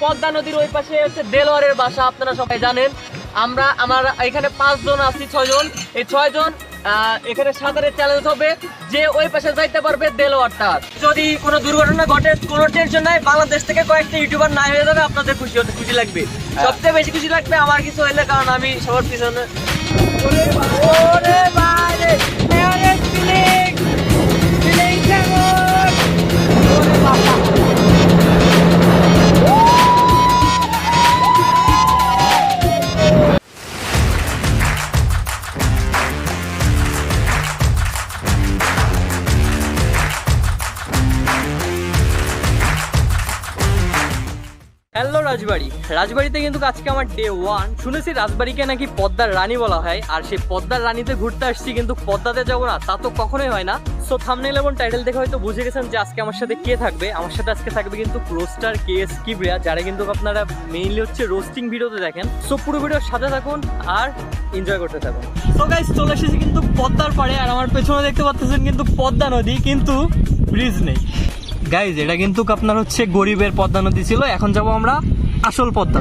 পদ্মা নদীর ওই পাশে হচ্ছে দেলোয়ারের বাসা, আপনারা সবাই জানেন। আমার এখানে 5 জন আছি, 6 জন। এই 6 জন এখানে সাঁতারের চ্যালেঞ্জ হবে, যে ওই পাশে যাইতে পারবে দেলোয়ারটা। যদি কোনো দুর্ঘটনা ঘটে কোনো টেনশন নাই, বাংলাদেশ থেকে কয়েকটা ইউটিউবার নাই হয়ে যাবে, আপনাদের খুশি লাগবে। সবচেয়ে বেশি খুশি লাগবে আমার কিছু হইলে, কারণ আমি সবার পিছনে। হ্যালো রাজবাড়িতে কিন্তু আজকে আমার ডে 1। শুনেছি রাজবাড়িকে নাকি পদ্মার রানী বলা হয়, আর সেই পদ্মার রানীতে ঘুরতে আসছি, কিন্তু পদ্মাতে যাবো না তা তো কখনোই হয় না। সো থাম্বনেল এবং টাইটেল দেখে হয়তো বুঝে গেছেন যে আজকে আমার সাথে কে থাকবে। আমার সাথে আজকে থাকবে কিন্তু রোস্টার KS কিবরিয়া, যারা কিন্তু আপনারা মেইনলি হচ্ছে রোস্টিং ভিডিওতে দেখেন। সো পুরো ভিডিওর সাথে থাকুন আর এনজয় করতে থাকুন। সো গাইস, চলে এসেছি কিন্তু পদ্মার পাড়ে, আর আমার পেছনে দেখতে পাচ্ছেন কিন্তু পদ্মা নদী, কিন্তু ব্রিজ নেই। গাইজ, এটা কিন্তু আপনার হচ্ছে গরিবের পদ্মা নদী ছিল, এখন যাবো আমরা আসল পদ্মা।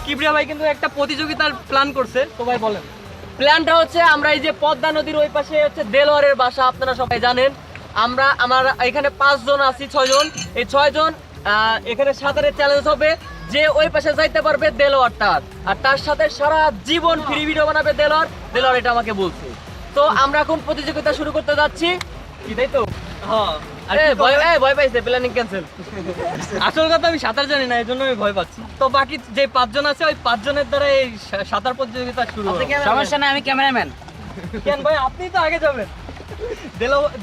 কিবরিয়া ভাই কিন্তু একটা প্রতিযোগিতার প্ল্যান করছে, তো ভাই বলেন। প্ল্যানটা হচ্ছে, আমরা এই যে পদ্মা নদীর ওই পাশে হচ্ছে দেলোয়ারের বাসা, আপনারা সবাই জানেন। আমার এখানে 5 জন আছি, 6 জন। এই 6 জন এখানে সাঁতারের চ্যালেঞ্জ হবে, যে ওই পাশে যাইতে পারবে দেলোয়ারটা, আর তার সাথে সারা জীবন ফ্রি ভিডিও বানাবে দেলোয়ার, এটা আমাকে বলছে। তো আমরা এখন প্রতিযোগিতা শুরু করতে যাচ্ছি, কি তাই তো? হ্যাঁ, ভয় পাইছে, প্ল্যানিং ক্যান্সেল। আসল কথা আমি সাঁতার জানি না, এই জন্য আমি ভয় পাচ্ছি। তো বাকি যে 5 জন আছে, ওই 5 জনের দ্বারা এই সাঁতার প্রতিযোগিতা শুরু হবে। সমস্যা নাই, আমি ক্যামেরাম্যান। কেন ভাই, আপনি তো আগে যাবেন।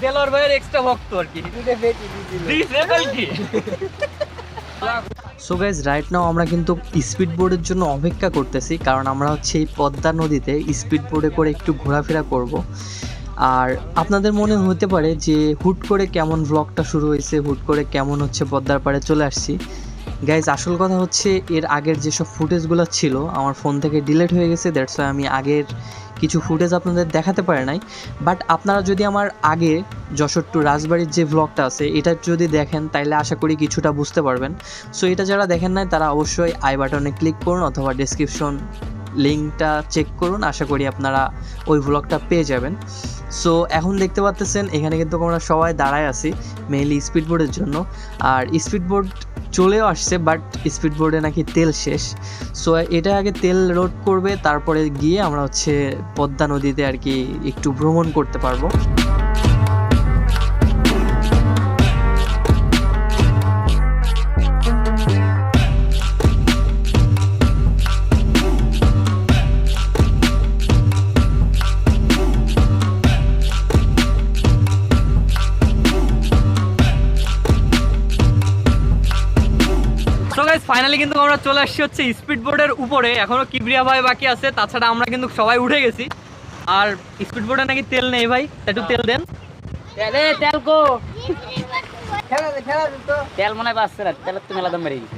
দেলোয়ার ভাইয়ের এক্সট্রা ভক্ত আর কি। সো গাইজ, রাইট নাও আমরা কিন্তু স্পিড বোর্ডের জন্য অপেক্ষা করতেছি, কারণ আমরা হচ্ছে এই পদ্মা নদীতে স্পিড বোর্ডে করে একটু ঘোরাফেরা করব। আর আপনাদের মনে হতে পারে যে হুট করে কেমন ব্লগটা শুরু হয়েছে, হুট করে কেমন হচ্ছে পদ্মার পাড়ে চলে আসছি। গাইজ, আসল কথা হচ্ছে এর আগের যেসব ফুটেজগুলো ছিল আমার ফোন থেকে ডিলিট হয়ে গেছে, দ্যাটস ওয়াই আমি আগের কিছু ফুটেজ আপনাদের দেখাতে পারে নাই। বাট আপনারা যদি আমার আগে যশোর টু রাজবাড়ির যে ব্লগটা আছে এটা যদি দেখেন, তাইলে আশা করি কিছুটা বুঝতে পারবেন। সো এটা যারা দেখেন নাই তারা অবশ্যই আই বাটনে ক্লিক করুন, অথবা ডেসক্রিপশন লিঙ্কটা চেক করুন, আশা করি আপনারা ওই ব্লগটা পেয়ে যাবেন। সো এখন দেখতে পাচ্ছেন এখানে কিন্তু আমরা সবাই দাঁড়ায় আছি মেইনলি স্পিড বোর্ডের জন্য। আর স্পিড বোর্ড চলেও আসছে, বাট স্পিড বোর্ডে নাকি তেল শেষ। সো এটা আগে তেল লোড করবে, তারপরে গিয়ে আমরা হচ্ছে পদ্মা নদীতে আর কি একটু ভ্রমণ করতে পারবো। ফাইনালি কিন্তু আমরা চলে আসছি হচ্ছে স্পিড বোর্ডের উপরে, এখনো কিবরিয়া ভাই বাকি আছে, তাছাড়া আমরা কিন্তু সবাই উঠে গেছি। আর স্পিড বোর্ডে নাকি তেল নেই ভাই, একটু তেল দেন। তেল কো তেল মনে হয় বাঁচছে না, তেলের তো মেলা দাম বেড়ে গেছে।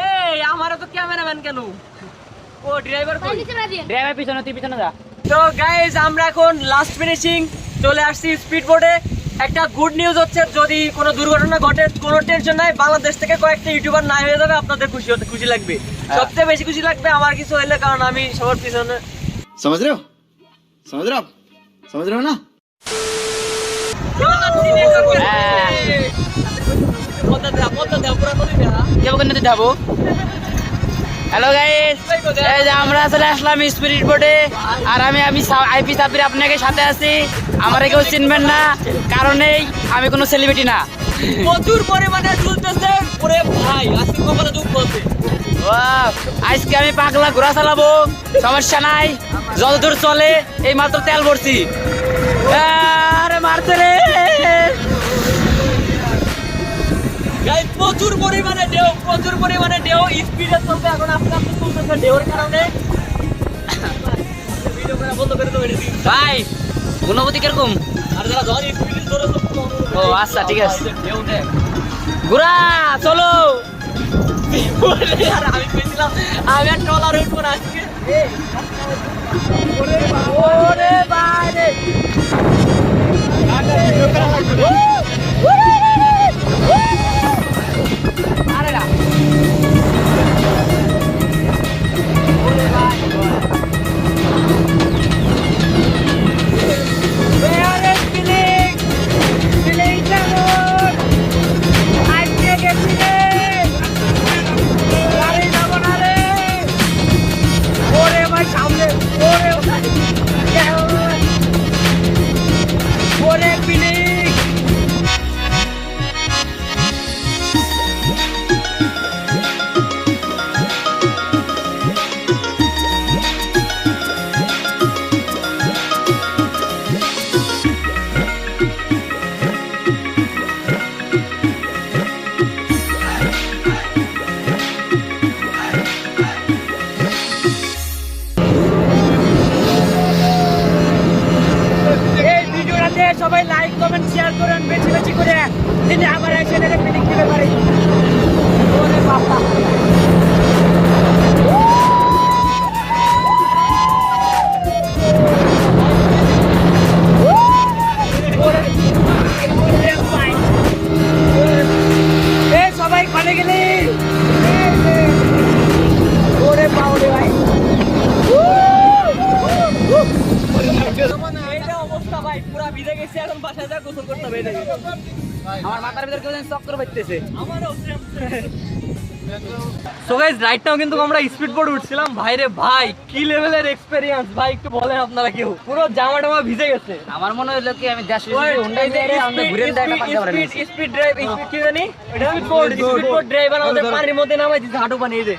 এই আমারও তো ক্যামেরাম্যান কেন, ও ড্রাইভার কই? ড্রাইভার পিছনে, তুই পিছনে যা। তো গাইজ, আমরা এখন লাস্ট ফিনিশিং চলে আসছি স্পিড বোর্ডে। একটা গুড নিউজ হচ্ছে, যদি কোনো দুর্ঘটনা ঘটে কোনো টেনশন নাই, বাংলাদেশ থেকে কয়েকটা ইউটিউবার নাই হয়ে যাবে, আপনাদের খুশি লাগবে। সবচেয়ে বেশি খুশি লাগবে আমার কিছু হইলে, কারণ আমি সবার পিছনে। समझ रहे हो ना? হ্যালো গাইস, এই যে আমরা আসলে আসলাম স্পিড বোর্ডে, আর আমি আইপি সাব্বির আপনাকে সাথে আছি। আমার কেউ চিনবেন না, কারণেই আমি কোনো সেলিব্রিটি না। প্রচুর পরিমাণে চলতেছে ওরে ভাই, আজকে কপালে দুঃখ আছে। আজকে আমি পাগলা ঘোরা চালাবো, সমস্যা নাই, যতদূর চলে। এই মাত্র তেল ভরছি, আরে মারতে রে। প্রচুর পরিমাণে ঢেউ স্পিডে চলছে, এখন আস্তে আস্তে চলতেছে ঢেউর কারণে। ভিডিও করা বন্ধ করে দেবো ভাই, অনুভূতি কিরকম? আর যারা ঝড় স্পিডে ধরে তো ও আচ্ছা ঠিক আছে, ঘোরা চলো। আর আমি কইছিলাম আমি আর ট্রলার উঠবো না আজকে। ওরে বাইরে আরে না সবাই লাইক কমেন্ট শেয়ার করেন বেশি বেশি করে, তিনি আমার এই চ্যানেলে ক্লিক দিতে পারে। ওরে বাবা এই সবাই খানে গেলি ওরে বাউরে ভাই এইটা অবস্থা ভাই, পুরা ভিজে গেছে, এখন বাসায় যা গোসল করতে হবে। এই দেখেন। আমার মাথার ভিতর কেউ চক্কর বাজতেছে। আমারও সো গাইস রাইট নাও কিন্তু আমরা স্পিড বোর্ড উঠছিলাম। ভাই রে ভাই কি লেভেলের এক্সপেরিয়েন্স ভাই, একটু বলেন আপনারা কেউ। পুরো জামা টামা ভিজে গেছে। আমার মনে হলো কি আমি দেশ হুন্ডাই দিয়ে আমরা ঘুরে দেখা পারতে পারি না। স্পিড ড্রাইভ স্পিড কি জানি স্পিড বোর্ড ড্রাইভার আমাদের পানির মধ্যে নামাই দিছে হাঁটু পানি। এই যে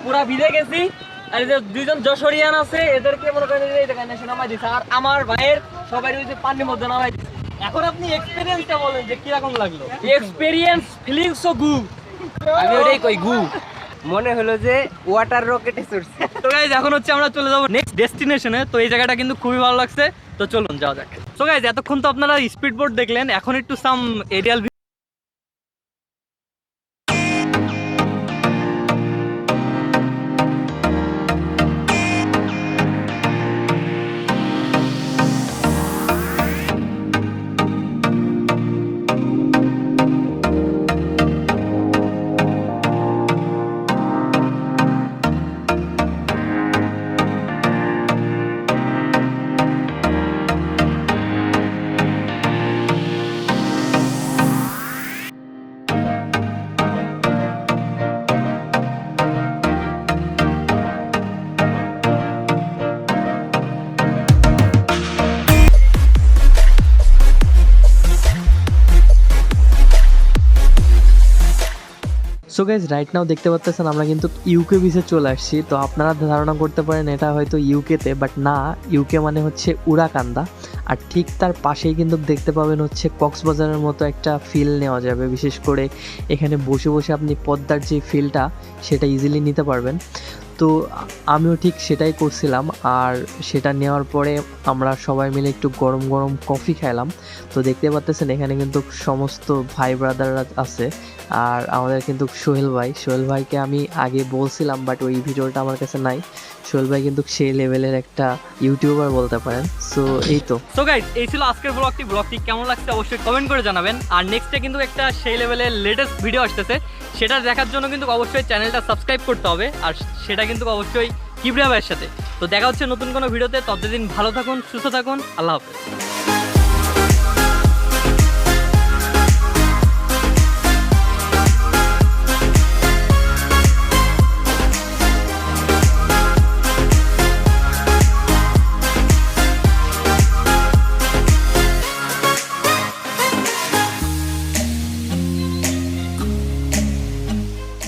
পুরা ভিজে গেছি। আর এই যে দুইজন যশোরিয়ান আছে, এদেরকে মনে করেন এই দেখেন এসে নামাই দিছে। আর আমার ভাইয়ের সবাই ওই যে পানির মধ্যে নামাই দিছে। এখন আপনি এক্সপেরিয়েন্সটা বলেন যে কি রকম লাগলো। Experience feeling so good. আমি ওটাই কই গু মনে হলো যে ওয়াটার রকেটে চড়ছে। তো গাইজ এখন হচ্ছে আমরা চলে যাবো নেক্সট ডেস্টিনেশনে। তো এই জায়গাটা কিন্তু খুবই ভালো লাগছে, তো চলুন যাওয়া যাক। তো গাইজ এতক্ষণ তো আপনারা স্পিড বোর্ড দেখলেন, এখন একটু some aerial so guys right now দেখতে পাচ্ছেন আমরা কিন্তু ইউকে বিচে চলে আসছি। তো আপনারা ধারণা করতে পারেন এটা হয়তো ইউকেতে, বাট না, ইউকে মানে হচ্ছে উড়াকান্দা। আর ঠিক তার পাশেই কিন্তু দেখতে পাবেন হচ্ছে কক্সবাজারের মতো একটা ফিল নেওয়া যাবে। বিশেষ করে এখানে বসে বসে আপনি পদ্মার যে ফিলটা সেটা ইজিলি নিতে পারবেন। তো আমিও ঠিক সেটাই করছিলাম। আর সেটা নেওয়ার পরে আমরা সবাই মিলে একটু গরম গরম কফি খাইলাম। তো দেখতে পাচ্ছেন এখানে কিন্তু সমস্ত ভাই ব্রাদাররা আছে। আর আমাদের কিন্তু সোহেল ভাইকে আমি আগে বলছিলাম, বাট ওই ভিডিওটা আমার কাছে নাই। সোহেল ভাই কিন্তু সেই লেভেলের একটা ইউটিউবার বলতে পারেন। সো এই তো। সো গাইস এই ছিল আজকের ব্লগটি কেমন লাগছে অবশ্যই কমেন্ট করে জানাবেন। আর নেক্সটে কিন্তু একটা সেই লেভেলের লেটেস্ট ভিডিও আসতেছে, সেটা দেখার জন্য কিন্তু অবশ্যই চ্যানেলটা সাবস্ক্রাইব করতে হবে। আর সেটা কিন্তু অবশ্যই কিবরিয়া ভাইয়ের সাথে। তো দেখা হচ্ছে নতুন কোনো ভিডিওতে। ততদিন ভালো থাকুন, সুস্থ থাকুন, আল্লাহ হাফেজ।